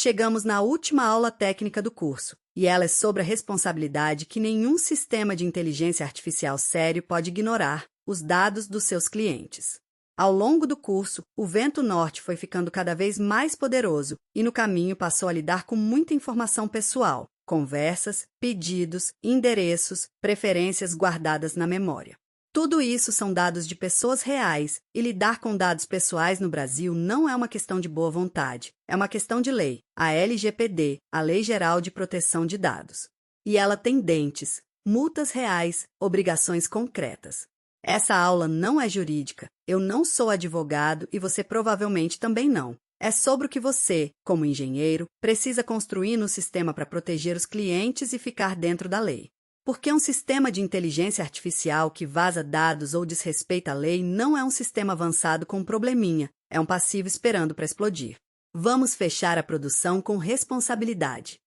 Chegamos na última aula técnica do curso, e ela é sobre a responsabilidade que nenhum sistema de inteligência artificial sério pode ignorar: os dados dos seus clientes. Ao longo do curso, o vento norte foi ficando cada vez mais poderoso e no caminho passou a lidar com muita informação pessoal, conversas, pedidos, endereços, preferências guardadas na memória. Tudo isso são dados de pessoas reais, e lidar com dados pessoais no Brasil não é uma questão de boa vontade, é uma questão de lei, a LGPD, a Lei Geral de Proteção de Dados. E ela tem dentes, multas reais, obrigações concretas. Essa aula não é jurídica, eu não sou advogado e você provavelmente também não. É sobre o que você, como engenheiro, precisa construir no sistema para proteger os clientes e ficar dentro da lei. Porque um sistema de inteligência artificial que vaza dados ou desrespeita a lei não é um sistema avançado com um probleminha, é um passivo esperando para explodir. Vamos fechar a produção com responsabilidade.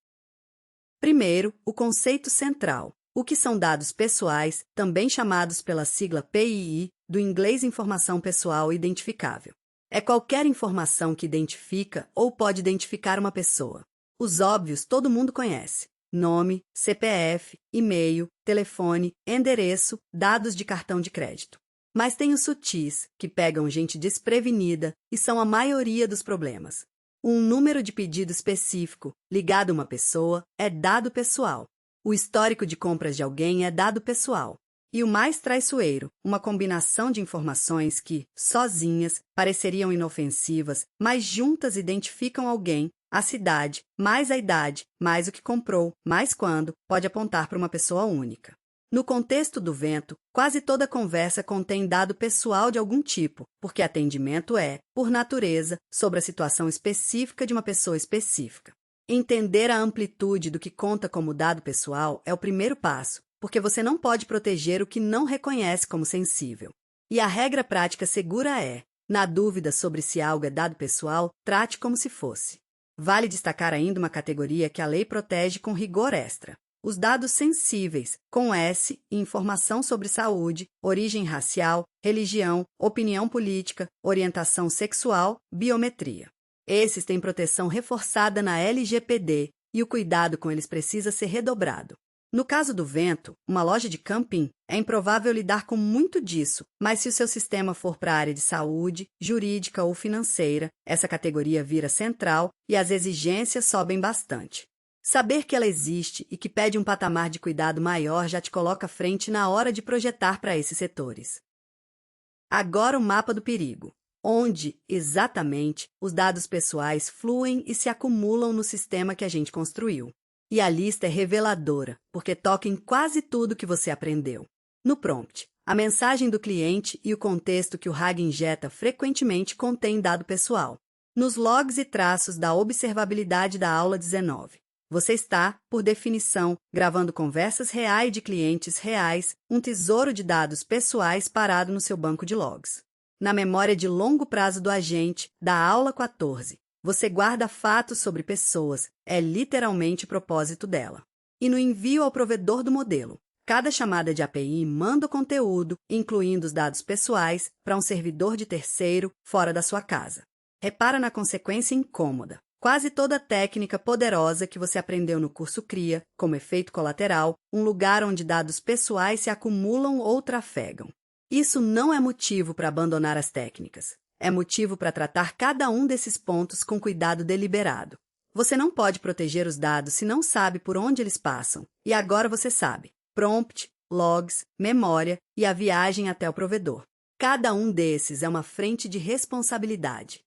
Primeiro, o conceito central. O que são dados pessoais, também chamados pela sigla PII, do inglês Informação Pessoal Identificável. É qualquer informação que identifica ou pode identificar uma pessoa. Os óbvios todo mundo conhece: nome, CPF, e-mail, telefone, endereço, dados de cartão de crédito. Mas tem os sutis, que pegam gente desprevenida e são a maioria dos problemas. Um número de pedido específico, ligado a uma pessoa, é dado pessoal. O histórico de compras de alguém é dado pessoal. E o mais traiçoeiro, uma combinação de informações que, sozinhas, pareceriam inofensivas, mas juntas identificam alguém, a cidade, mais a idade, mais o que comprou, mais quando, pode apontar para uma pessoa única. No contexto do vento, quase toda conversa contém dado pessoal de algum tipo, porque atendimento é, por natureza, sobre a situação específica de uma pessoa específica. Entender a amplitude do que conta como dado pessoal é o primeiro passo, porque você não pode proteger o que não reconhece como sensível. E a regra prática segura é: na dúvida sobre se algo é dado pessoal, trate como se fosse. Vale destacar ainda uma categoria que a lei protege com rigor extra: os dados sensíveis, com S, e informação sobre saúde, origem racial, religião, opinião política, orientação sexual, biometria. Esses têm proteção reforçada na LGPD e o cuidado com eles precisa ser redobrado. No caso do vento, uma loja de camping, é improvável lidar com muito disso, mas se o seu sistema for para a área de saúde, jurídica ou financeira, essa categoria vira central e as exigências sobem bastante. Saber que ela existe e que pede um patamar de cuidado maior já te coloca à frente na hora de projetar para esses setores. Agora o mapa do perigo. Onde, exatamente, os dados pessoais fluem e se acumulam no sistema que a gente construiu. E a lista é reveladora, porque toca em quase tudo que você aprendeu. No prompt, a mensagem do cliente e o contexto que o RAG injeta frequentemente contém dado pessoal. Nos logs e traços da observabilidade da aula 19. Você está, por definição, gravando conversas reais de clientes reais, um tesouro de dados pessoais parado no seu banco de logs. Na memória de longo prazo do agente, da aula 14. Você guarda fatos sobre pessoas, é literalmente o propósito dela. E no envio ao provedor do modelo, cada chamada de API manda o conteúdo, incluindo os dados pessoais, para um servidor de terceiro fora da sua casa. Repara na consequência incômoda. Quase toda técnica poderosa que você aprendeu no curso cria, como efeito colateral, um lugar onde dados pessoais se acumulam ou trafegam. Isso não é motivo para abandonar as técnicas. É motivo para tratar cada um desses pontos com cuidado deliberado. Você não pode proteger os dados se não sabe por onde eles passam. E agora você sabe: prompt, logs, memória e a viagem até o provedor. Cada um desses é uma frente de responsabilidade.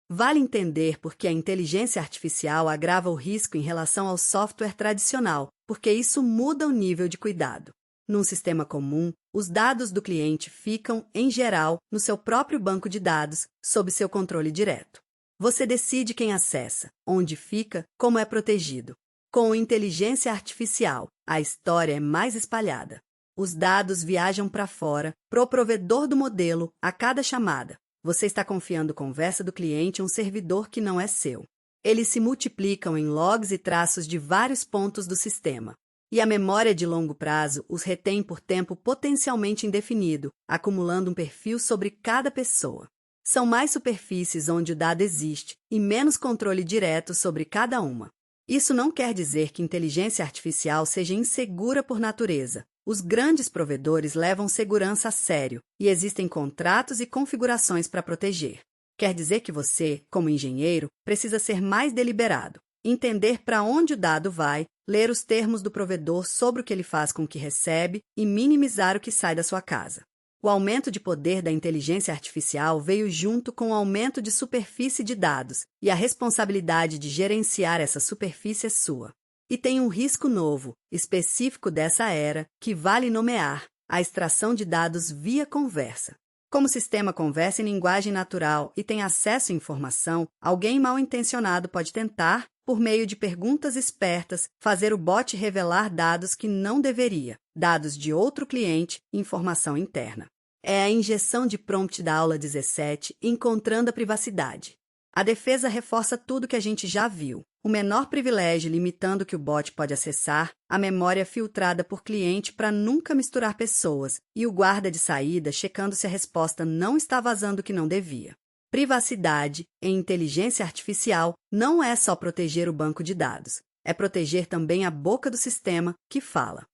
Vale entender por que a inteligência artificial agrava o risco em relação ao software tradicional, porque isso muda o nível de cuidado. Num sistema comum, os dados do cliente ficam, em geral, no seu próprio banco de dados, sob seu controle direto. Você decide quem acessa, onde fica, como é protegido. Com inteligência artificial, a história é mais espalhada. Os dados viajam para fora, pro provedor do modelo, a cada chamada. Você está confiando conversa do cliente a um servidor que não é seu. Eles se multiplicam em logs e traços de vários pontos do sistema. E a memória de longo prazo os retém por tempo potencialmente indefinido, acumulando um perfil sobre cada pessoa. São mais superfícies onde o dado existe e menos controle direto sobre cada uma. Isso não quer dizer que inteligência artificial seja insegura por natureza. Os grandes provedores levam segurança a sério e existem contratos e configurações para proteger. Quer dizer que você, como engenheiro, precisa ser mais deliberado, entender para onde o dado vai, ler os termos do provedor sobre o que ele faz com o que recebe e minimizar o que sai da sua casa. O aumento de poder da inteligência artificial veio junto com o aumento de superfície de dados, e a responsabilidade de gerenciar essa superfície é sua. E tem um risco novo, específico dessa era, que vale nomear: a extração de dados via conversa. Como o sistema conversa em linguagem natural e tem acesso à informação, alguém mal-intencionado pode tentar, por meio de perguntas espertas, fazer o bot revelar dados que não deveria, dados de outro cliente e informação interna. É a injeção de prompt da aula 17, encontrando a privacidade. A defesa reforça tudo que a gente já viu. O menor privilégio limitando o que o bot pode acessar, a memória filtrada por cliente para nunca misturar pessoas e o guarda de saída checando se a resposta não está vazando o que não devia. Privacidade em inteligência artificial não é só proteger o banco de dados, é proteger também a boca do sistema que fala.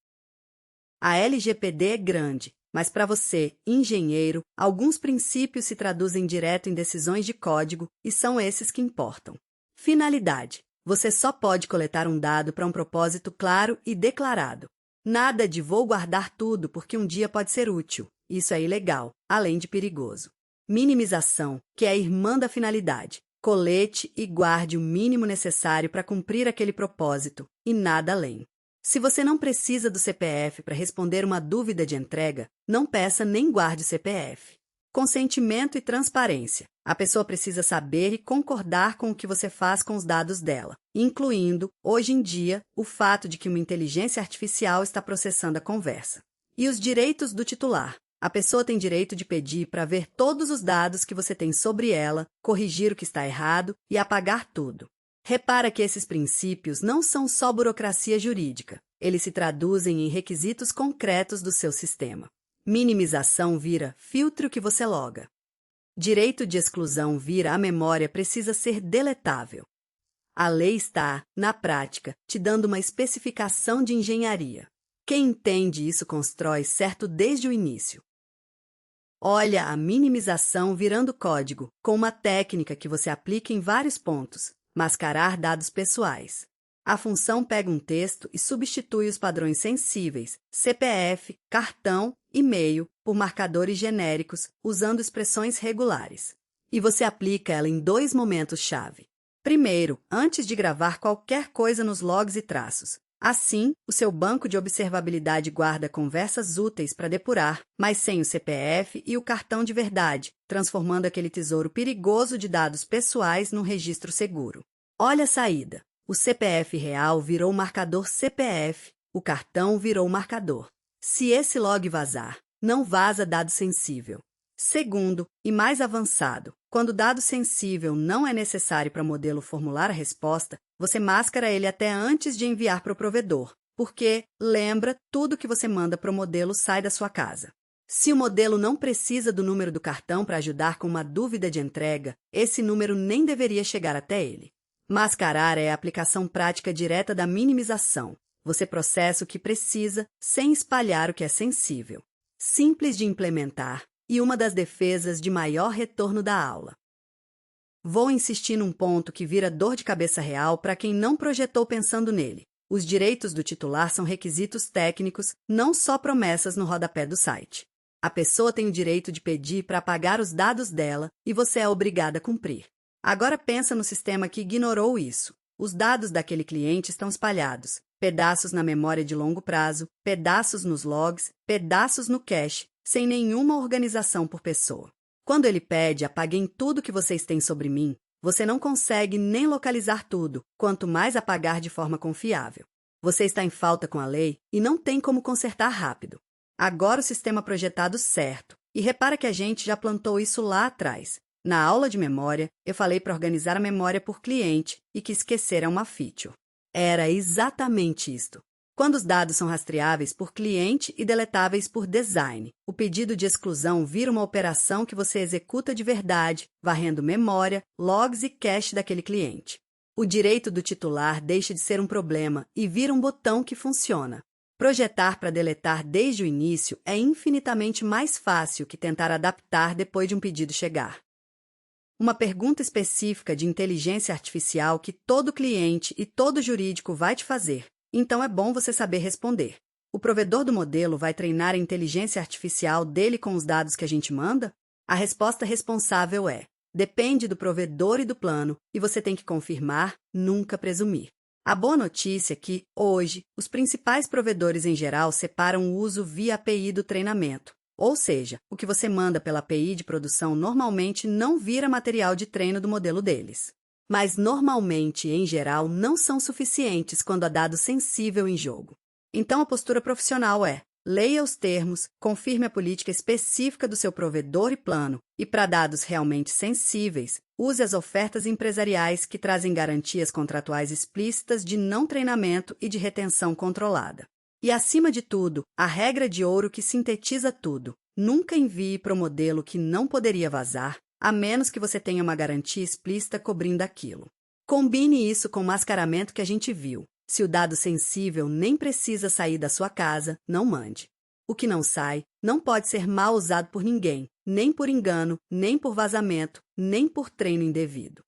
A LGPD é grande, mas para você, engenheiro, alguns princípios se traduzem direto em decisões de código e são esses que importam. Finalidade. Você só pode coletar um dado para um propósito claro e declarado. Nada de vou guardar tudo porque um dia pode ser útil. Isso é ilegal, além de perigoso. Minimização, que é a irmã da finalidade. Colete e guarde o mínimo necessário para cumprir aquele propósito, e nada além. Se você não precisa do CPF para responder uma dúvida de entrega, não peça nem guarde o CPF. Consentimento e transparência. A pessoa precisa saber e concordar com o que você faz com os dados dela, incluindo, hoje em dia, o fato de que uma inteligência artificial está processando a conversa. E os direitos do titular. A pessoa tem direito de pedir para ver todos os dados que você tem sobre ela, corrigir o que está errado e apagar tudo. Repara que esses princípios não são só burocracia jurídica. Eles se traduzem em requisitos concretos do seu sistema. Minimização vira filtre o que você loga. Direito de exclusão vira a memória precisa ser deletável. A lei está, na prática, te dando uma especificação de engenharia. Quem entende isso constrói certo desde o início. Olha a minimização virando código, com uma técnica que você aplica em vários pontos: mascarar dados pessoais. A função pega um texto e substitui os padrões sensíveis, CPF, cartão, e-mail, por marcadores genéricos, usando expressões regulares. E você aplica ela em 2 momentos-chave. Primeiro, antes de gravar qualquer coisa nos logs e traços. Assim, o seu banco de observabilidade guarda conversas úteis para depurar, mas sem o CPF e o cartão de verdade, transformando aquele tesouro perigoso de dados pessoais num registro seguro. Olha a saída. O CPF real virou marcador CPF, o cartão virou marcador. Se esse log vazar, não vaza dado sensível. Segundo, e mais avançado, quando o dado sensível não é necessário para o modelo formular a resposta, você mascara ele até antes de enviar para o provedor, porque, lembra, tudo que você manda para o modelo sai da sua casa. Se o modelo não precisa do número do cartão para ajudar com uma dúvida de entrega, esse número nem deveria chegar até ele. Mascarar é a aplicação prática direta da minimização. Você processa o que precisa, sem espalhar o que é sensível. Simples de implementar e uma das defesas de maior retorno da aula. Vou insistir num ponto que vira dor de cabeça real para quem não projetou pensando nele. Os direitos do titular são requisitos técnicos, não só promessas no rodapé do site. A pessoa tem o direito de pedir para apagar os dados dela e você é obrigada a cumprir. Agora pensa no sistema que ignorou isso. Os dados daquele cliente estão espalhados, pedaços na memória de longo prazo, pedaços nos logs, pedaços no cache, sem nenhuma organização por pessoa. Quando ele pede apaguem tudo que vocês têm sobre mim, você não consegue nem localizar tudo, quanto mais apagar de forma confiável. Você está em falta com a lei e não tem como consertar rápido. Agora o sistema projetado certo. E repara que a gente já plantou isso lá atrás. Na aula de memória, eu falei para organizar a memória por cliente e que esquecer é uma feature. Era exatamente isto. Quando os dados são rastreáveis por cliente e deletáveis por design, o pedido de exclusão vira uma operação que você executa de verdade, varrendo memória, logs e cache daquele cliente. O direito do titular deixa de ser um problema e vira um botão que funciona. Projetar para deletar desde o início é infinitamente mais fácil que tentar adaptar depois de um pedido chegar. Uma pergunta específica de inteligência artificial que todo cliente e todo jurídico vai te fazer. Então é bom você saber responder. O provedor do modelo vai treinar a inteligência artificial dele com os dados que a gente manda? A resposta responsável é: depende do provedor e do plano, e você tem que confirmar, nunca presumir. A boa notícia é que, hoje, os principais provedores em geral separam o uso via API do treinamento. Ou seja, o que você manda pela API de produção normalmente não vira material de treino do modelo deles. Mas normalmente, em geral, não são suficientes quando há dado sensível em jogo. Então a postura profissional é: leia os termos, confirme a política específica do seu provedor e plano, e para dados realmente sensíveis, use as ofertas empresariais que trazem garantias contratuais explícitas de não treinamento e de retenção controlada. E acima de tudo, a regra de ouro que sintetiza tudo: nunca envie para o modelo que não poderia vazar, a menos que você tenha uma garantia explícita cobrindo aquilo. Combine isso com o mascaramento que a gente viu. Se o dado sensível nem precisa sair da sua casa, não mande. O que não sai não pode ser mal usado por ninguém, nem por engano, nem por vazamento, nem por treino indevido.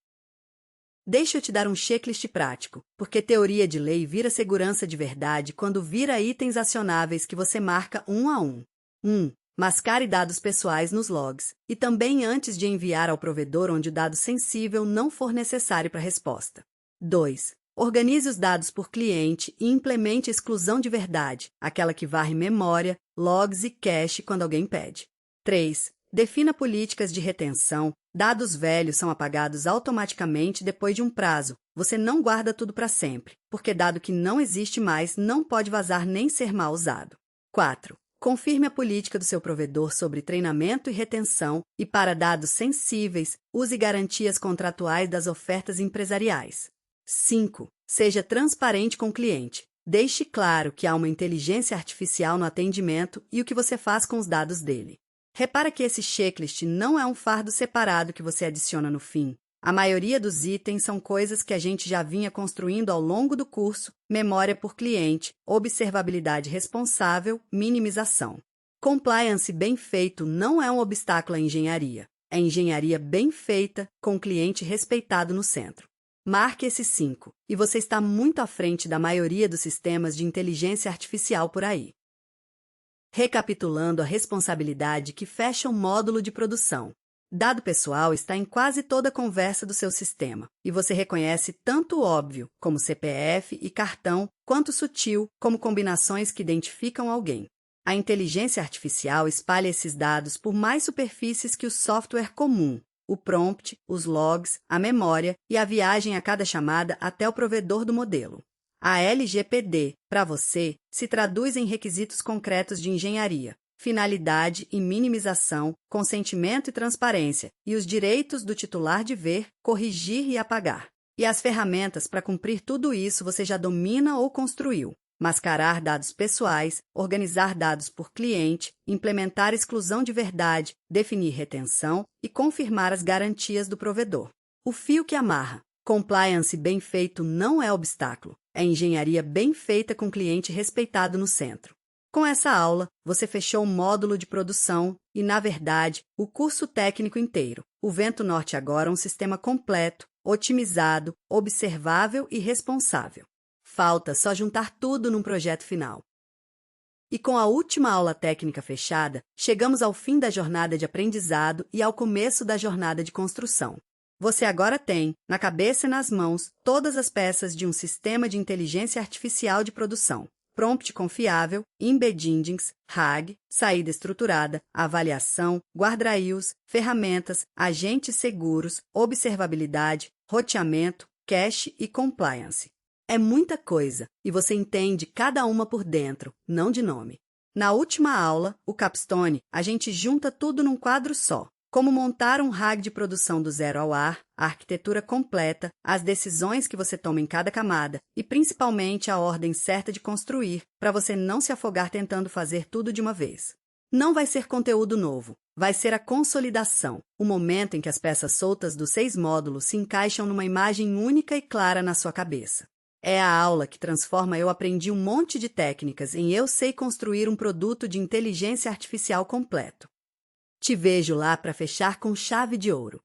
Deixa eu te dar um checklist prático, porque teoria de lei vira segurança de verdade quando vira itens acionáveis que você marca um a um. 1. Mascare dados pessoais nos logs, e também antes de enviar ao provedor onde o dado sensível não for necessário para a resposta. 2. Organize os dados por cliente e implemente a exclusão de verdade, aquela que varre memória, logs e cache quando alguém pede. 3. Defina políticas de retenção. Dados velhos são apagados automaticamente depois de um prazo. Você não guarda tudo para sempre, porque dado que não existe mais não pode vazar nem ser mal usado. 4. Confirme a política do seu provedor sobre treinamento e retenção e, para dados sensíveis, use garantias contratuais das ofertas empresariais. 5. Seja transparente com o cliente. Deixe claro que há uma inteligência artificial no atendimento e o que você faz com os dados dele. Repara que esse checklist não é um fardo separado que você adiciona no fim. A maioria dos itens são coisas que a gente já vinha construindo ao longo do curso: memória por cliente, observabilidade responsável, minimização. Compliance bem feito não é um obstáculo à engenharia. É engenharia bem feita, com o cliente respeitado no centro. Marque esses 5, e você está muito à frente da maioria dos sistemas de inteligência artificial por aí. Recapitulando a responsabilidade que fecha o módulo de produção. Dado pessoal está em quase toda a conversa do seu sistema, e você reconhece tanto o óbvio, como CPF e cartão, quanto o sutil, como combinações que identificam alguém. A inteligência artificial espalha esses dados por mais superfícies que o software comum: o prompt, os logs, a memória e a viagem a cada chamada até o provedor do modelo. A LGPD, para você, se traduz em requisitos concretos de engenharia: finalidade e minimização, consentimento e transparência, e os direitos do titular de ver, corrigir e apagar. E as ferramentas para cumprir tudo isso você já domina ou construiu: mascarar dados pessoais, organizar dados por cliente, implementar exclusão de verdade, definir retenção e confirmar as garantias do provedor. O fio que amarra. Compliance bem feito não é obstáculo, é engenharia bem feita com cliente respeitado no centro. Com essa aula, você fechou o módulo de produção e, na verdade, o curso técnico inteiro. O Vento Norte agora é um sistema completo, otimizado, observável e responsável. Falta só juntar tudo num projeto final. E com a última aula técnica fechada, chegamos ao fim da jornada de aprendizado e ao começo da jornada de construção. Você agora tem, na cabeça e nas mãos, todas as peças de um sistema de inteligência artificial de produção: prompt confiável, embeddings, RAG, saída estruturada, avaliação, guardrails, ferramentas, agentes seguros, observabilidade, roteamento, cache e compliance. É muita coisa, e você entende cada uma por dentro, não de nome. Na última aula, o capstone, a gente junta tudo num quadro só. Como montar um RAG de produção do zero ao ar, a arquitetura completa, as decisões que você toma em cada camada e, principalmente, a ordem certa de construir, para você não se afogar tentando fazer tudo de uma vez. Não vai ser conteúdo novo, vai ser a consolidação, o momento em que as peças soltas dos 6 módulos se encaixam numa imagem única e clara na sua cabeça. É a aula que transforma Eu aprendi um monte de técnicas em Eu sei construir um produto de inteligência artificial completo. Te vejo lá para fechar com chave de ouro.